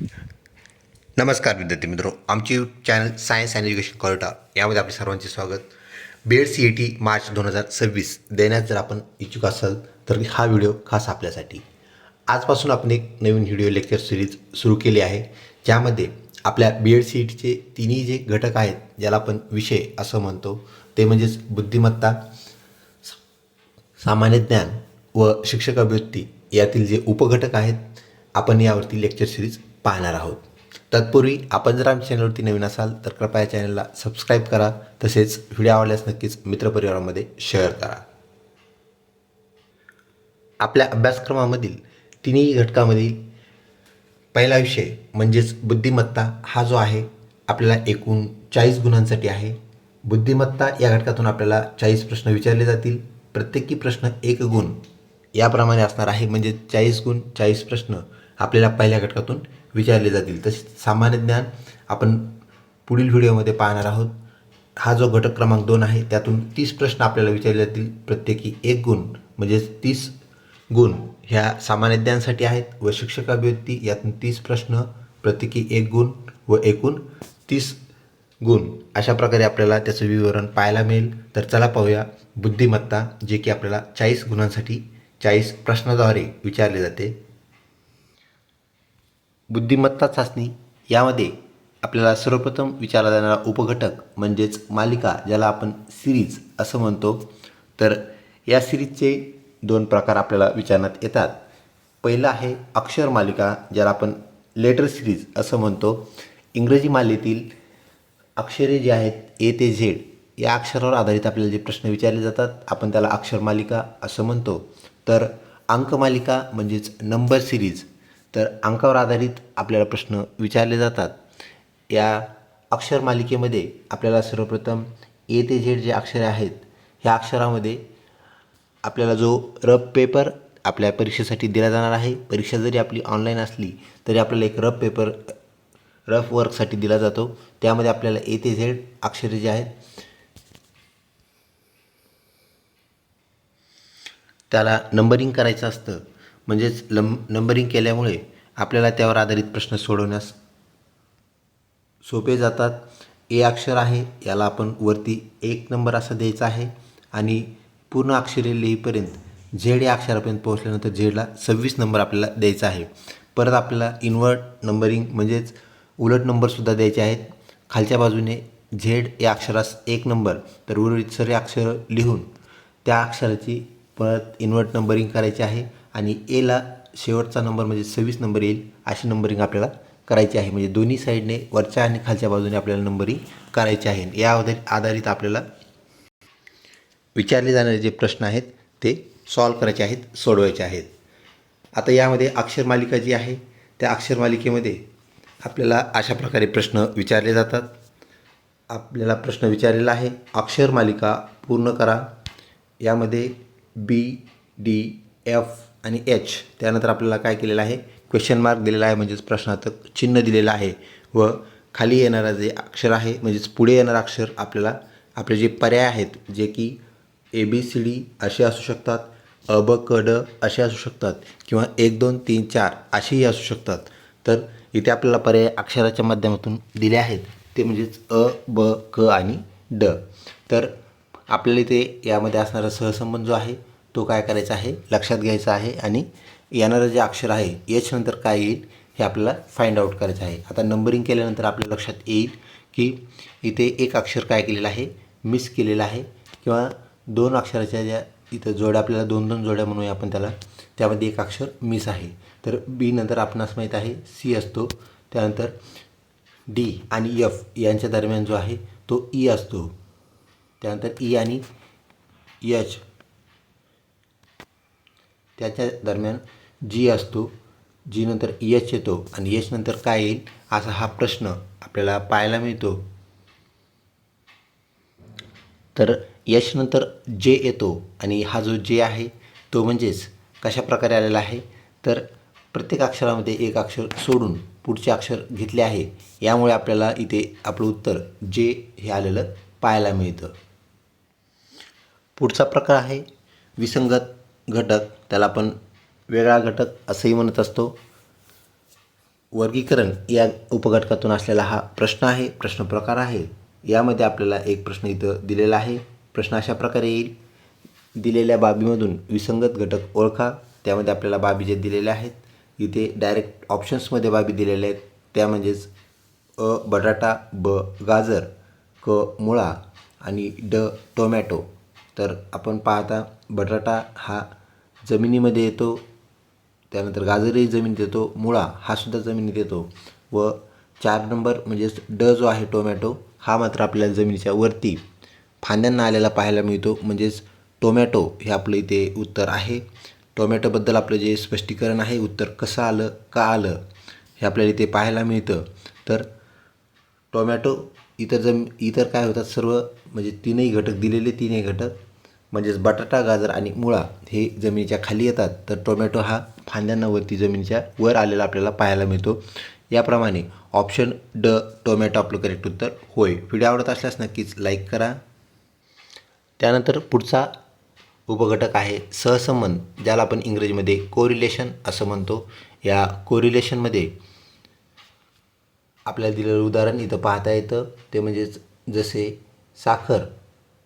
नमस्कार विद्यार्थी मित्रो, आमचे channel science and education corridor यामध्ये आपले सर्वांचे स्वागत. बीएड CET मार्च 2026 देण्यास जर आपण इच्छुक असाल तर हा व्हिडिओ खास आपल्यासाठी. आजपासून आपण एक नवीन व्हिडिओ लेक्चर सिरीज सुरू केली आहे, ज्यामध्ये आपल्या BED CETचे तिन्ही जे घटक आहेत, ज्याला आपण विषय असं म्हणतो, ते म्हणजेच बुद्धिमत्ता, सामान्य ज्ञान व शिक्षक अभिवृत्ती यातील जे उपघटक आहेत, आपण यावरती लेक्चर सिरीज पाहणार आहोत. तत्पूर्वी आपण जर आमच्या चॅनलवरती नवीन असाल तर कृपया चॅनलला सबस्क्राईब करा, तसेच व्हिडिओ आवडल्यास नक्कीच मित्रपरिवारामध्ये शेअर करा. आपल्या अभ्यासक्रमामधील तिन्ही घटकामधील पहिला विषय म्हणजेच बुद्धिमत्ता हा जो आहे, आपल्याला एकूण 40 गुणांसाठी आहे. बुद्धिमत्ता या घटकातून आपल्याला 40 प्रश्न विचारले जातील. प्रत्येकी प्रश्न 1 गुण याप्रमाणे असणार आहे. म्हणजे 40 गुण 40 प्रश्न आपल्याला पहिल्या घटकातून विचारले जातील. तसेच सामान्य ज्ञान आपण पुढील व्हिडिओमध्ये पाहणार आहोत. हा जो घटक क्रमांक 2 आहे, त्यातून 30 प्रश्न आपल्याला विचारले जातील. प्रत्येकी 1 गुण म्हणजेच 30 गुण ह्या सामान्य ज्ञानासाठी आहेत. व शिक्षक अभिव्यक्ती यातून 30 प्रश्न, प्रत्येकी 1 गुण व एकूण 30 गुण. अशा प्रकारे आपल्याला त्याचं विवरण पाहायला मिळेल. तर चला पाहूया बुद्धिमत्ता, जे की आपल्याला 40 गुणांसाठी 40 प्रश्नाद्वारे विचारले जाते. बुद्धिमत्ता चाचणी यामध्ये आपल्याला सर्वप्रथम विचारला जाणारा उपघटक म्हणजेच मालिका, ज्याला आपण सिरीज असं म्हणतो. तर या सिरीजचे 2 प्रकार आपल्याला विचारण्यात येतात. पहिला आहे अक्षर मालिका, ज्याला आपण लेटर सिरीज असं म्हणतो. इंग्रजी मालेतील अक्षरे जी आहेत A ते Z या अक्षरावर आधारित आपल्याला जे प्रश्न विचारले जातात, आपण त्याला अक्षर मालिका असं म्हणतो. तर अंकमालिका म्हणजेच नंबर सिरीज, तर अंकावर आधारित आपल्याला प्रश्न विचारले जातात. या अक्षर मालिकेमध्ये आपल्याला सर्वप्रथम A ते Z जे अक्षरे आहेत, ह्या अक्षरामध्ये आपल्याला जो रफ पेपर आपल्या परीक्षेसाठी दिला जाणार आहे. परीक्षा जरी आपली ऑनलाईन असली तरी आपल्याला एक रफ पेपर रफ वर्कसाठी दिला जातो. त्यामध्ये आपल्याला A ते Z अक्षरे जे आहेत त्याला नंबरिंग करायचं असतं. म्हणजेच नंबरिंग केल्यामुळे आपल्याला त्यावर आधारित प्रश्न सोडवण्यास सोपे जातात. ए अक्षर आहे, याला आपण वरती 1 नंबर असा द्यायचा आहे आणि पूर्ण अक्षरे लिहीपर्यंत झेड या अक्षरापर्यंत पोहोचल्यानंतर झेडला 26 नंबर आपल्याला द्यायचा आहे. परत आपल्याला इन्व्हर्ट नंबरिंग म्हणजेच उलट नंबरसुद्धा द्यायचे आहेत. खालच्या बाजूने झेड या अक्षरास 1 नंबर, तर उर्वरित सर्व अक्षरं लिहून त्या अक्षराची परत इन्व्हर्ट नंबरिंग करायची आहे आणि एला शेवटचा नंबर म्हणजे 26 नंबर येईल अशी नंबरिंग आपल्याला करायची आहे. म्हणजे दोन्ही साईडने वरच्या आणि खालच्या बाजूने आपल्याला नंबरिंग करायची आहे. या आधारित आपल्याला विचारले जाणारे जे प्रश्न आहेत ते सॉल्व करायचे आहेत, सोडवायचे आहेत. आता यामध्ये अक्षर मालिका जी आहे, त्या अक्षर मालिकेमध्ये आपल्याला अशा प्रकारे प्रश्न विचारले जातात. आपल्याला प्रश्न विचारलेला आहे, अक्षर मालिका पूर्ण करा. यामध्ये B, D, F आणि H, त्यानंतर आपल्याला काय केलेलं आहे, क्वेश्चन मार्क दिलेला आहे, म्हणजेच प्रश्नार्थक चिन्ह दिलेलं आहे. व खाली येणारा जे अक्षर आहे, म्हणजेच पुढे येणारं अक्षर आपल्याला आपले जे पर्याय आहेत, जे की ABCD असे असू शकतात, अ ब क ड असे असू शकतात, किंवा 1 2 3 4 असेही असू शकतात. तर इथे आपल्याला पर्याय अक्षराच्या माध्यमातून दिले आहेत, ते म्हणजेच अ ब क आणि ड. तर आपल्याला इथे यामध्ये असणारा सहसंबंध जो आहे तो काय करायचा आहे, लक्षात घ्यायचा आहे आणि येणारं जे अक्षर आहे एच नंतर काय येईल हे आपल्याला फाइंड आउट करायचं आहे. आता नंबरिंग केल्यानंतर आपल्या लक्षात येईल की इथे एक अक्षर काय केलेलं आहे, मिस केलेलं आहे, किंवा 2 अक्षराच्या ज्या इथं जोड्या आपल्याला 2-2 जोड्या म्हणूया आपण त्याला, त्यामध्ये एक अक्षर मिस आहे. तर बी नंतर आपणास माहीत आहे सी असतो, त्यानंतर डी आणि एफ यांच्या दरम्यान जो आहे तो ई असतो, त्यानंतर ई आणि एच त्याच्या दरम्यान जी असतो, जी नंतर एच येतो आणि एच नंतर काय येईल असा हा प्रश्न आपल्याला पाहायला मिळतो. तर एच नंतर जे येतो आणि हा जो जे आहे तो म्हणजेच कशा प्रकारे आलेला आहे, तर प्रत्येक अक्षरामध्ये एक अक्षर सोडून पुढचे अक्षर घेतले आहे. यामुळे आपल्याला इथे आपलं उत्तर जे हे आलेलं पाहायला मिळतं. पुढचा प्रकार आहे विसंगत घटक, त्याला आपण वेगळा घटक असंही म्हणत असतो. वर्गीकरण या उपघटकातून असलेला हा प्रश्न आहे, प्रश्न प्रकार आहे. यामध्ये आपल्याला एक प्रश्न इथं दिलेला आहे. प्रश्न अशा प्रकारे येईल. दिलेल्या बाबीमधून विसंगत घटक ओळखा. त्यामध्ये आपल्याला बाबी जे दिलेल्या आहेत, इथे डायरेक्ट ऑप्शन्समध्ये बाबी दिलेल्या आहेत. त्या म्हणजेच अ बटाटा, ब गाजर, क मुळा आणि ड टोमॅटो. तर आपण पाहता बटाटा हा जमिनीमध्ये येतो, त्यानंतर गाजरही जमिनीत येतो, मुळा हा सुद्धा जमिनीत येतो व 4 नंबर म्हणजेच ड जो आहे टोमॅटो हा मात्र आपल्याला जमिनीच्या वरती फांद्यांना आलेला पाहायला मिळतो. म्हणजेच टोमॅटो हे आपलं इथे उत्तर आहे. टोमॅटोबद्दल आपलं जे स्पष्टीकरण आहे, उत्तर कसं आलं, का आलं, हे आपल्याला इथे पाहायला मिळतं. तर टोमॅटो इतर काय होतात सर्व म्हणजे तीनही घटक दिलेले, तीनही घटक म्हणजेच बटाटा, गाजर आणि मुळा हे जमिनीच्या खाली येतात. तर टोमॅटो हा फांद्यांना वरती जमिनीच्या वर आलेला आपल्याला पाहायला मिळतो. याप्रमाणे ऑप्शन ड टोमॅटो आपलं करेक्ट उत्तर होय. व्हिडिओ आवडत असल्यास नक्कीच लाईक करा. त्यानंतर पुढचा उपघटक आहे सहसंबंध, ज्याला आपण इंग्रजीमध्ये कोरिलेशन असं म्हणतो. या कोरिलेशनमध्ये आपल्याला दिलेलं उदाहरण इथं पाहता येतं. ते म्हणजेच जसे साखर,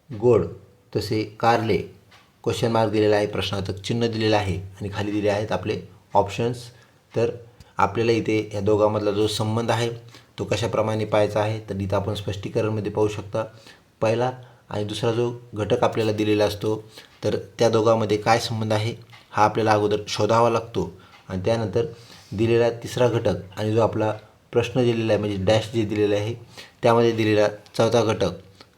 गोड, तसे कारले. क्वेश्चन मार्क दिलेला आहे, प्रश्नार्थक चिन्ह दिलेलं आहे आणि खाली दिले आहेत आपले ऑप्शन्स. तर आपल्याला इथे या दोघांमधला जो संबंध आहे तो कशाप्रमाणे पाहायचा आहे, तर इथं आपण स्पष्टीकरणमध्ये पाहू शकता. पहिला आणि दुसरा जो घटक आपल्याला दिलेला असतो, तर त्या दोघांमध्ये काय संबंध आहे हा आपल्याला अगोदर शोधावा लागतो आणि त्यानंतर दिलेला तिसरा घटक आणि जो आपला प्रश्न दिलेला आहे म्हणजे डॅश जे दिलेलं आहे त्यामध्ये दिलेला चौथा घटक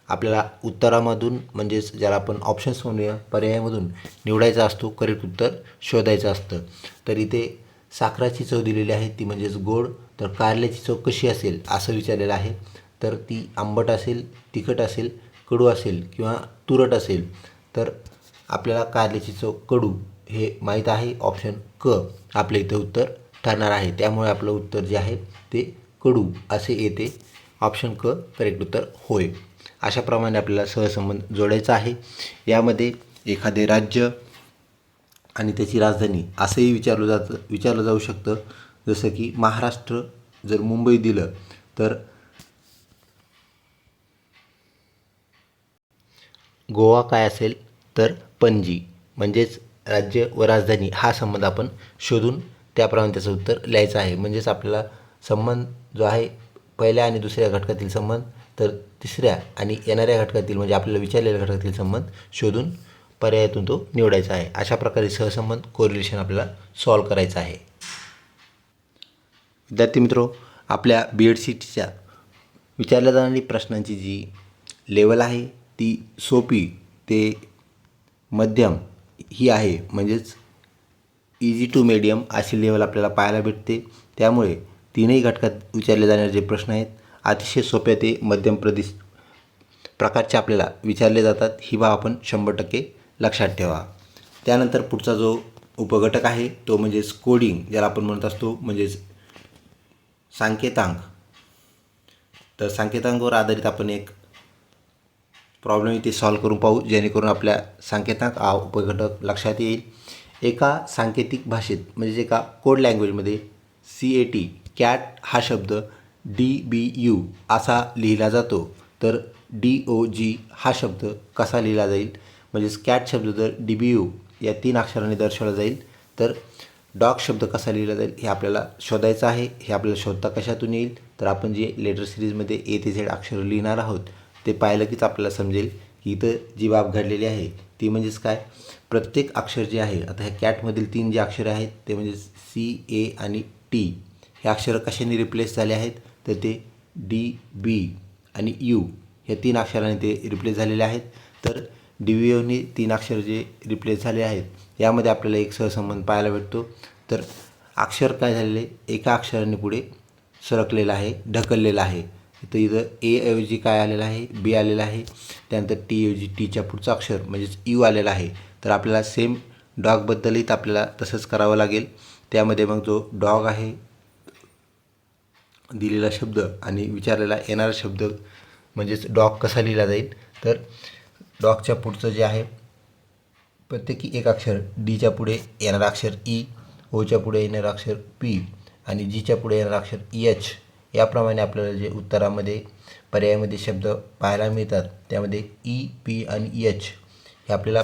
आपल्याला उत्तरामधून म्हणजेच ज्याला आपण ऑप्शन्स म्हणूया पर्यायामधून निवडायचा असतो, करेक्ट उत्तर शोधायचं असतं. तर इथे साखराची चव दिलेली आहे ती म्हणजेच गोड. तर कारल्याची चव कशी असेल असं विचारलेलं आहे. तर ती आंबट असेल, तिखट असेल, कडू असेल किंवा तुरट असेल. तर आपल्याला कारल्याची चव कडू हे माहीत आहे. ऑप्शन क आपलं इथं उत्तर ठरणार आहे. त्यामुळे आपलं उत्तर जे आहे ते कडू असे येते. ऑप्शन क करेक्ट उत्तर होय. अशाप्रमाणे आपल्याला सहसंबंध जोडायचा आहे. यामध्ये एखादे राज्य आणि त्याची राजधानी असंही विचारलं जाऊ शकतं. जसं की महाराष्ट्र जर मुंबई दिलं तर गोवा काय असेल तर पणजी. म्हणजेच राज्य व राजधानी हा संबंध आपण शोधून त्याप्रमाणे त्याचं उत्तर लिहायचं आहे. म्हणजेच आपल्याला संबंध जो आहे पहिल्या आणि दुसऱ्या घटकातील संबंध, तर तिसऱ्या आणि येणाऱ्या घटकातील म्हणजे आपल्याला विचारलेल्या घटकातील संबंध शोधून पर्यायातून तो निवडायचा आहे. अशा प्रकारे सहसंबंध कोरिलेशन आपल्याला सॉल्व करायचं आहे. विद्यार्थी मित्रो, आपल्या BEd-CETच्या विचारल्या जाणारी प्रश्नांची जी लेवल आहे ती सोपी ते मध्यम ही आहे. म्हणजेच इझी टू मीडियम अशी लेवल आपल्याला पाहायला भेटते. त्यामुळे तीनही घटकात विचारले जाणारे जे प्रश्न आहेत अतिशय सोप्या ते मध्यम प्रकारचे आपल्याला विचारले जातात. ही बाब आपण 100% लक्षात ठेवा. त्यानंतर पुढचा जो उपघटक आहे तो म्हणजेच कोडिंग, ज्याला आपण म्हणत असतो म्हणजेच सांकेतांक. तर सांकेतांकावर आधारित आपण एक प्रॉब्लेम इथे सॉल्व करून पाहू, जेणेकरून आपल्या सांकेतांक हा उपघटक लक्षात येईल. एका सांकेतिक भाषेत म्हणजेच एका कोड लँग्वेजमध्ये CAT कॅट हा शब्द DBU असा लिहिला जातो. तर DOG हा शब्द कसा लिहिला जाईल, म्हणजेच कॅट शब्द जर DBU या 3 अक्षरांनी दर्शवला जाईल तर डॉग शब्द कसा लिहिला जाईल हे आपल्याला शोधायचं आहे. हे आपल्याला शोधता कशातून येईल, तर आपण जे लेटर सिरीजमध्ये A ते Z अक्षर लिहिणार आहोत ते पाहिलं कीच आपल्याला समजेल की इथं जी बाब घडलेली आहे ती म्हणजेच काय, प्रत्येक अक्षर जे आहे, आता ह्या कॅटमधील 3 जे अक्षरे आहेत ते म्हणजे C, A आणि T हे अक्षरं कशाने रिप्लेस झाले आहेत, तर ते D, B आणि U ह्या 3 अक्षरांनी ते रिप्लेस झालेले आहेत. तर DBUने 3 अक्षर जे रिप्लेस झाले आहेत यामध्ये आपल्याला एक सहसंबंध पाहायला भेटतो. तर अक्षर काय झालेले एका अक्षराने पुढे सरकलेलं आहे, ढकललेलं आहे. तर इथं A ऐवजी काय आलेलं आहे, B आलेलं आहे. त्यानंतर T ऐवजी Tच्या पुढचं अक्षर म्हणजेच U आलेलं आहे. तर आपल्याला सेम डॉगबद्दलही तर आपल्याला तसंच करावं लागेल. त्यामध्ये मग जो डॉग आहे दिलेला शब्द आणि विचारलेला येणारा शब्द म्हणजेच डॉग कसा लिहिला जाईल, तर डॉगच्या पुढचं जे आहे प्रत्येकी एक अक्षर, Dच्या पुढे येणारा अक्षर E, ओच्या पुढे येणारा अक्षर P आणि जीच्या पुढे येणारं अक्षर एच, याप्रमाणे आपल्याला जे उत्तरामध्ये पर्यायामध्ये शब्द पाहायला मिळतात त्यामध्ये ई, पी आणि एच हे आपल्याला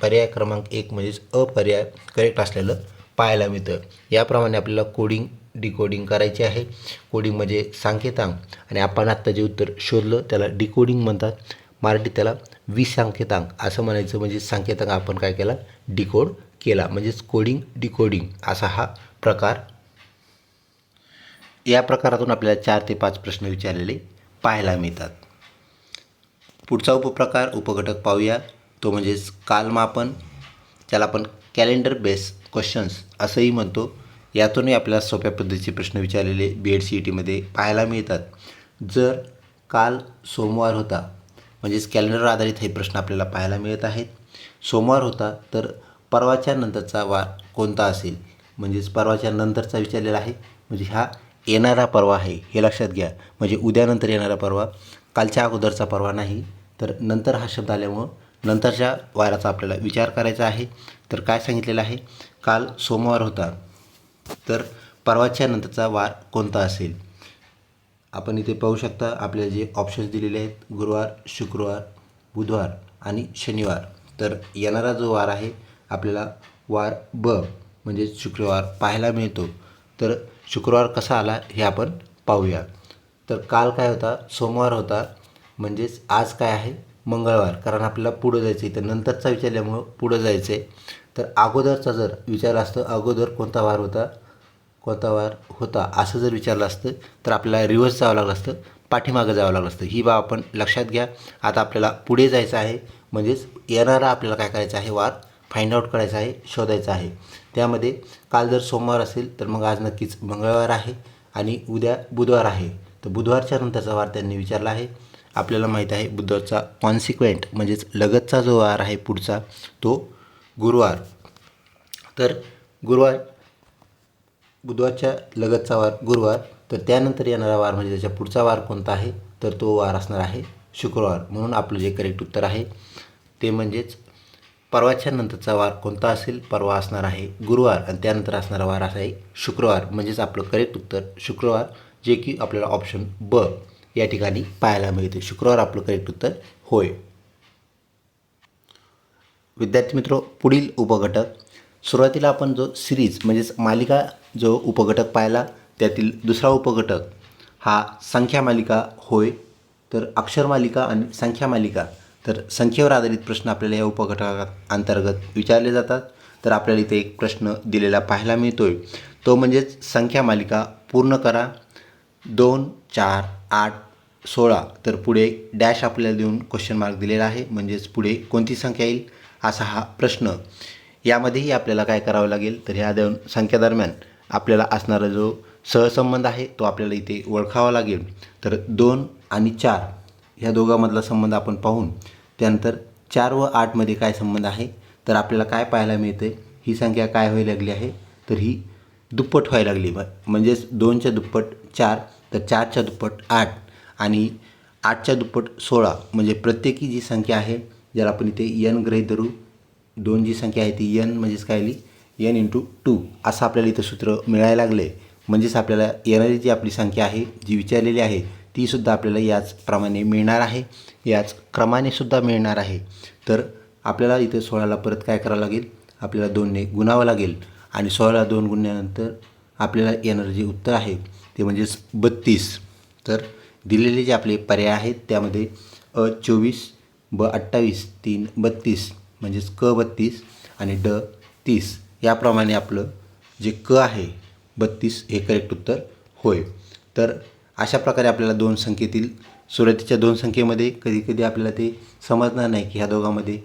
पर्याय क्रमांक 1 म्हणजेच पर्याय करेक्ट असलेलं पाहायला मिळतं. याप्रमाणे आपल्याला कोडिंग डिकोडिंग करायचे आहे. कोडिंग म्हणजे सांकेतांक आणि आपण आत्ता जे उत्तर शोधलं त्याला डिकोडिंग म्हणतात. मराठीत त्याला विसंकेतांक असं म्हणायचं. म्हणजे सांकेतांक आपण काय केला, डिकोड केला. म्हणजेच कोडिंग डिकोडिंग असा हा प्रकार. या प्रकारातून आपल्याला 4 ते 5 प्रश्न विचारलेले पाहायला मिळतात. पुढचा उपप्रकार उपघटक पाहूया. तो म्हणजेच कालमापन. त्याला आपण कॅलेंडर बेस क्वेश्चन्स असंही म्हणतो. यातूनही आपल्याला सोप्या पद्धतीचे प्रश्न विचारलेले BED-CET पाहायला मिळतात. जर काल सोमवार होता म्हणजेच कॅलेंडर आधारित हे प्रश्न आपल्याला पाहायला मिळत आहेत. सोमवार होता तर परवाच्या नंतरचा वार कोणता असेल, म्हणजेच परवाच्या नंतरचा विचारलेला आहे. म्हणजे हा येणारा परवा आहे हे लक्षात घ्या. म्हणजे उद्यानंतर येणारा परवा, कालच्या अगोदरचा परवा नाही. तर नंतर हा शब्द आल्यामुळं नंतरच्या वाराचा आपल्याला विचार करायचा आहे. तर काय सांगितलेलं आहे, काल सोमवार होता तर परवाच्या नंतरचा वार कोणता असेल. आपण इथे पाहू शकता आपल्याला जे ऑप्शन्स दिलेले आहेत, गुरुवार, शुक्रवार, बुधवार आणि शनिवार. तर येणारा जो वार आहे आपल्याला वार ब म्हणजेच शुक्रवार पाहायला मिळतो. तर शुक्रवार कसा आला हे आपण पाहूया. तर काल काय होता, सोमवार होता. म्हणजेच आज काय आहे, मंगळवार. कारण आपल्याला पुढं जायचं आहे, तर नंतरचा विचारल्यामुळं पुढं जायचं आहे. तर अगोदरचा जर विचारला असतं, अगोदर कोणता वार होता असं जर विचारलं असतं तर आपल्याला रिव्हर्स जावं लागलं असतं, पाठीमागं जावं लागलं असतं. ही बाब आपण लक्षात घ्या. आता आपल्याला पुढे जायचं आहे. म्हणजेच येणारा आपल्याला काय करायचं आहे, वार फाइंड आउट करायचा आहे, शोधायचा आहे. त्यामध्ये काल जर सोमवार असेल तर मग आज नक्कीच मंगळवार आहे आणि उद्या बुधवार आहे. तर बुधवारच्या नंतरचा वार त्यांनी विचारला आहे. आपल्याला माहीत आहे बुधवारचा कॉन्सिक्वेंट म्हणजेच लगतचा जो वार आहे पुढचा तो गुरुवार. तर बुधवारच्या लगतचा वार गुरुवार. तर त्यानंतर येणारा वार म्हणजे त्याच्या पुढचा वार कोणता आहे, तर तो वार असणार आहे शुक्रवार. म्हणून आपलं जे करेक्ट उत्तर आहे ते म्हणजेच परवाच्या नंतरचा वार कोणता असेल, परवा असणार आहे गुरुवार आणि त्यानंतर असणारा वार असा आहे शुक्रवार. म्हणजेच आपलं करेक्ट उत्तर शुक्रवार, जे की आपल्याला ऑप्शन ब या ठिकाणी पाहायला मिळते. शुक्रवार आपलं करेक्ट उत्तर होय. विद्यार्थी मित्र, पुढील उपघटक. सुरुवातीला आपण जो सिरीज म्हणजेच मालिका जो उपघटक पाहिला त्यातील दुसरा उपघटक हा संख्या मालिका होय. तर अक्षर मालिका आणि संख्या मालिका, तर संख्येवर आधारित प्रश्न आपल्याला या उपघटकाअंतर्गत विचारले जातात. तर आपल्याला इथे एक प्रश्न दिलेला पाहायला मिळतोय, तो म्हणजेच संख्या मालिका पूर्ण करा. 2, 4, 8, 16. तर पुढे डॅश आपल्याला देऊन क्वेश्चन मार्क दिलेला आहे. म्हणजेच पुढे कोणती संख्या येईल असा हा प्रश्न. यामध्येही आपल्याला काय करावं लागेल, तर ह्या दोन संख्यादरम्यान आपल्याला असणारा जो सहसंबंध आहे तो आपल्याला इथे ओळखावा लागेल. तर 2 आणि 4 ह्या दोघांमधला संबंध आपण पाहून त्यानंतर 4 व 8 काय संबंध आहे, तर आपल्याला काय पाहायला मिळते, ही संख्या काय व्हायला लागली आहे, तर ही दुप्पट व्हायला लागली. म्हणजेच 2च्या दुप्पट 4, तर 4च्या दुप्पट 8 आणि 8च्या दुप्पट 16. म्हणजे प्रत्येकी जी संख्या आहे ज्याला आपण इथे n गृहीत धरू, 2 जी संख्या आहे ती n म्हणजेच काय आली, n × 2 असं आपल्याला इथं सूत्र मिळायला लागले. म्हणजेच आपल्याला येणारी जी आपली संख्या आहे जी विचारलेली आहे तीसुद्धा आपल्याला याचप्रमाणे मिळणार आहे, याच क्रमाने सुद्धा मिळणार आहे. तर आपल्याला इथं 16ला परत काय करावं लागेल, आपल्याला 2ने गुणावं लागेल आणि 16ला 2 गुणल्यानंतर आपल्याला येणारं जे उत्तर आहे ते म्हणजेच 32. तर दिलेले जे आपले पर्याय आहेत त्यामध्ये अ 24, ब 28, 3 32 म्हणजेच क 32 आणि ड 30. याप्रमाणे आपलं जे क आहे 32 हे करेक्ट उत्तर होय. तर अशा प्रकारे आपल्याला दोन संख्येतील सुरुवातीच्या दोन संख्येमध्ये कधीकधी आपल्याला ते समजणार नाही की ह्या दोघांमध्ये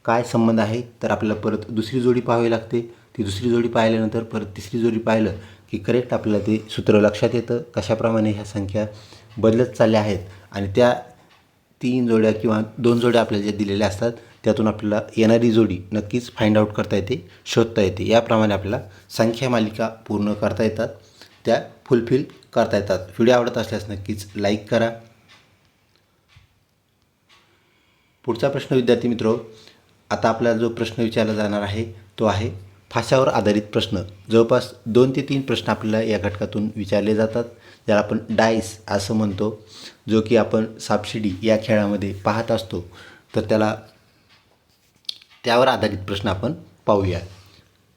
काय संबंध आहे. तर आपल्याला परत दुसरी जोडी पाहावी लागते. ती दुसरी जोडी पाहिल्यानंतर परत तिसरी जोडी पाहिलं की करेक्ट आपल्याला ते सूत्र लक्षात येतं, कशाप्रमाणे ह्या संख्या बदलत चालल्या आहेत. आणि त्या 3 जोड्या किंवा 2 जोड्या आपल्याला ज्या दिलेल्या असतात त्यातून आपल्याला येणारी जोडी नक्कीच फाइंड आउट करता येते, शोधता येते. याप्रमाणे आपल्याला संख्या मालिका पूर्ण करता येतात, त्या फुलफिल करता येतात. व्हिडिओ आवडत असल्यास नक्कीच लाईक करा. पुढचा प्रश्न विद्यार्थी मित्रो, आता आपल्याला जो प्रश्न विचारला जाणार आहे तो आहे फाश्यावर आधारित प्रश्न जवळपास 2 ते 3 प्रश्न आपल्याला या घटकातून विचारले जातात, ज्याला आपण डाईस असं म्हणतो, जो की आपण सापशिडी या खेळामध्ये पाहत असतो. तर त्यावर आधारित प्रश्न आपण पाहूया.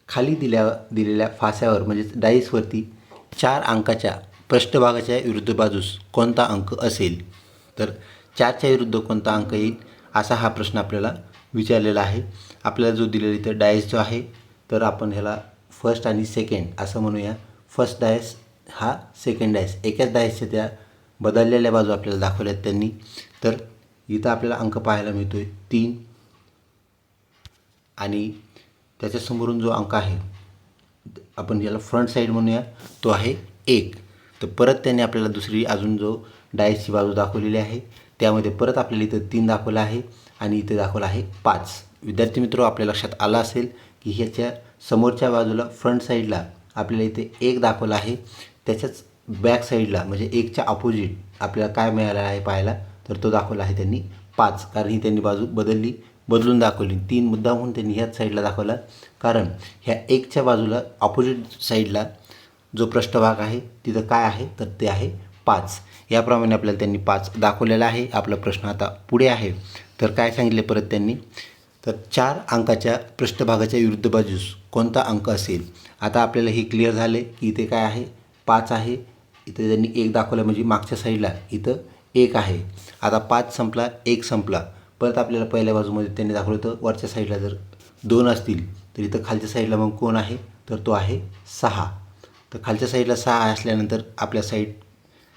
खाली दिलेल्या फाश्यावर म्हणजेच डाईसवरती 4 अंकाच्या पृष्ठभागाच्या विरुद्ध बाजूस कोणता अंक असेल? तर 4च्या विरुद्ध कोणता अंक येईल असा हा प्रश्न आपल्याला विचारलेला आहे. आपल्याला जो दिलेला इथं डायस जो आहे, तर आपण ह्याला फर्स्ट आणि सेकंड असं म्हणूया. फर्स्ट डायस हा सेकंड डायस, एकाच डायसच्या त्या बदललेल्या बाजू आपल्याला दाखवल्यात त्यांनी. तर इथं आपल्याला अंक पाहायला मिळतो आहे 3 आणि त्याच्यासमोरून जो अंक आहे आपण ज्याला फ्रंट साईड म्हणूया तो आहे 1. तर परत त्यांनी आपल्याला दुसरी अजून जो डायसची बाजू दाखवलेली आहे त्यामध्ये परत आपल्याला इथं 3 दाखवलं आहे आणि इथे दाखवलं आहे 5. विद्यार्थी मित्र, आपल्या लक्षात आलं असेल की ह्याच्या समोरच्या बाजूला फ्रंट साईडला आपल्याला इथे 1 दाखवलं आहे, त्याच्याच बॅक साईडला म्हणजे 1च्या अपोजिट आपल्याला काय मिळालं आहे पाहायला, तर तो दाखवला आहे त्यांनी 5. कारण ही त्यांनी बाजू बदलून दाखवली. 3 मुद्दा म्हणून त्यांनी ह्याच साईडला दाखवला, कारण ह्या 1च्या बाजूला अपोजिट साईडला जो पृष्ठभाग आहे तिथं काय आहे, तर ते आहे 5. याप्रमाणे आपल्याला त्यांनी 5 दाखवलेला आहे. आपला प्रश्न आता पुढे आहे. तर काय सांगितले परत त्यांनी, तर 4 अंकाच्या पृष्ठभागाच्या विरुद्ध बाजूस कोणता अंक असेल? आता आपल्याला हे क्लिअर झाले की इथे काय आहे, 5 आहे. इथे त्यांनी 1 दाखवलं म्हणजे मागच्या साईडला इथं 1 आहे. आता 5 संपला, 1 संपला. परत आपल्याला पहिल्या बाजूमध्ये त्यांनी दाखवलं होतं वरच्या साईडला जर 2 असतील तर इथं खालच्या साईडला मग कोण आहे, तर तो आहे 6. तर खालच्या साईडला 6 असल्यानंतर आपल्या साईड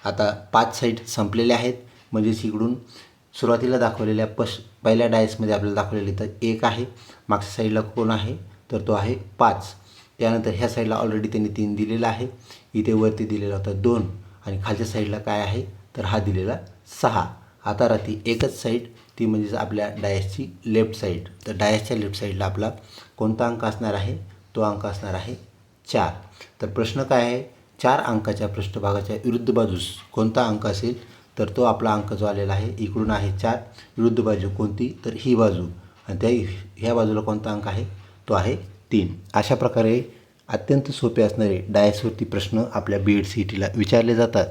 आता 5 साईड संपलेल्या आहेत. म्हणजेच इकडून सुरुवातीला दाखवलेल्या पहिल्या डायसमध्ये आपल्याला दाखवलेलं इथं 1 आहे. मागच्या साईडला कोण आहे, तर तो आहे 5. त्यानंतर ह्या साईडला ऑलरेडी त्यांनी 3 दिलेला आहे. इथे वरती दिलेला होता 2 आणि खालच्या साईडला काय आहे, तर हा दिलेला 6. आता राहते एकच साईड, ती म्हणजेच आपल्या डायसची लेफ्ट साईड. तर डायसच्या लेफ्ट साईडला आपला कोणता अंक असणार आहे, तो अंक असणार आहे 4. तर प्रश्न काय आहे, 4 अंकाच्या पृष्ठभागाच्या विरुद्ध बाजूस कोणता अंक असेल? तर तो आपला अंक जो आलेला आहे इकडून आहे 4. विरुद्ध बाजू कोणती, तर ही बाजू, आणि ह्या बाजूला कोणता अंक आहे, तो आहे 3. अशा प्रकारे अत्यंत सोपे असणारे डायसवरती प्रश्न आपल्या BED-CETला विचारले जातात.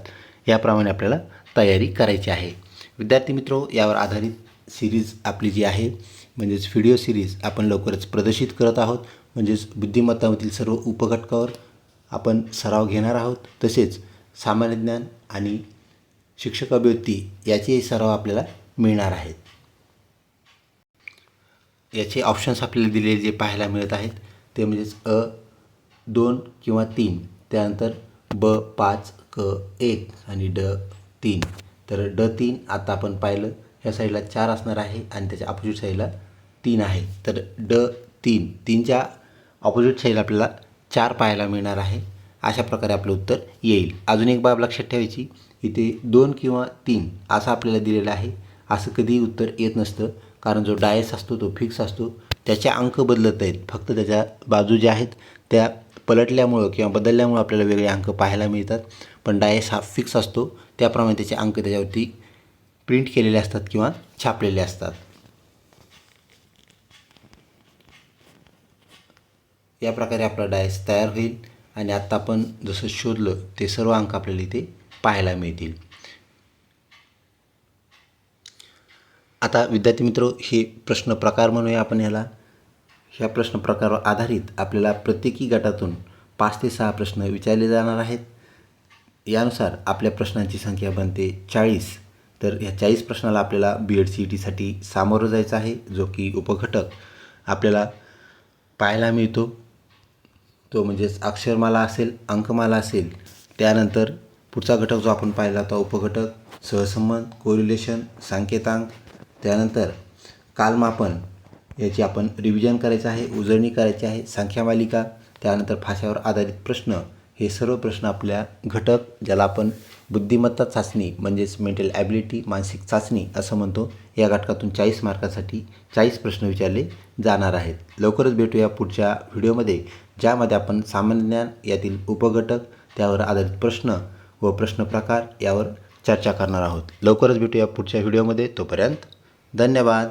याप्रमाणे आपल्याला तयारी करायची आहे. विद्यार्थी मित्रो, यावर आधारित सिरीज आपली जी आहे म्हणजेच व्हिडिओ सिरीज आपण लवकरच प्रदर्शित करत आहोत. म्हणजेच बुद्धिमत्तामधील सर्व उपघटकावर आपण सराव घेणार आहोत. तसेच सामान्य ज्ञान आणि शिक्षक अभिव्यक्ती याचेही सराव आपल्याला मिळणार आहेत. याचे ऑप्शन्स आपल्याला दिलेले जे पाहायला मिळत आहेत ते म्हणजेच अ 2 किंवा 3, त्यानंतर ब 5, क 1 आणि ड 3. तर ड 3 आता आपण पाहिलं ह्या साईडला 4 असणार आहे आणि त्याच्या अपोजिट साईडला 3 आहे. तर ड 3च्या ऑपोजिट साईडला आपल्याला 4 पाहायला मिळणार आहे. अशा प्रकारे आपलं उत्तर येईल. अजून एक बाब लक्षात ठेवायची, इथे 2 किंवा 3 असं आपल्याला दिलेलं आहे. असं कधीही उत्तर येत नसतं, कारण जो डायस असतो तो फिक्स असतो. त्याचे अंक बदलत आहेत, फक्त त्याच्या बाजू ज्या आहेत त्या पलटल्यामुळं किंवा बदलल्यामुळं आपल्याला वेगळे अंक पाहायला मिळतात. पण डायस हा फिक्स असतो, त्याप्रमाणे त्याचे अंक त्याच्यावरती प्रिंट केलेले असतात किंवा छापलेले असतात. या प्रकारे आपला डायस तयार होईल आणि आत्ता आपण जसं शोधलं ते सर्व अंक आपल्याला इथे पाहायला मिळतील. आता विद्यार्थी मित्र, हे प्रश्न प्रकार म्हणूया आपण याला. ह्या प्रश्न प्रकारावर आधारित आपल्याला प्रत्येकी गटातून 5 ते 6 प्रश्न विचारले जाणार आहेत. यानुसार आपल्या प्रश्नांची संख्या बनते 40. तर ह्या 40 प्रश्नाला आपल्याला BED-CETसाठी सामोरं जायचं आहे, जो की उपघटक आपल्याला पाहायला मिळतो. तो म्हणजेच अक्षरमाला असेल, अंकमाला असेल. त्यानंतर पुढचा घटक जो आपण पाहिला होता उपघटक, सहसंबंध, कोरिलेशन, सांकेतांक. त्यानंतर कालमापन, याची आपण रिव्हिजन करायचं आहे, उजळणी करायची आहे. संख्या मालिका, त्यानंतर फाश्यावर आधारित प्रश्न. हे सर्व प्रश्न आपल्या घटक, ज्याला आपण बुद्धिमत्ता चाचणी म्हणजेच मेंटल ॲबिलिटी, मानसिक चाचणी असं म्हणतो, या घटकातून 40 मार्कासाठी 40 प्रश्न विचारले जाणार आहेत. लवकरच भेटूया पुढच्या व्हिडिओमध्ये, ज्यामध्ये आपण सामान्य ज्ञान यातील उपघटक, त्यावर आधारित प्रश्न व प्रश्न प्रकार यावर चर्चा करणार आहोत. लवकरच भेटूया पुढच्या व्हिडिओमध्ये. तोपर्यंत धन्यवाद.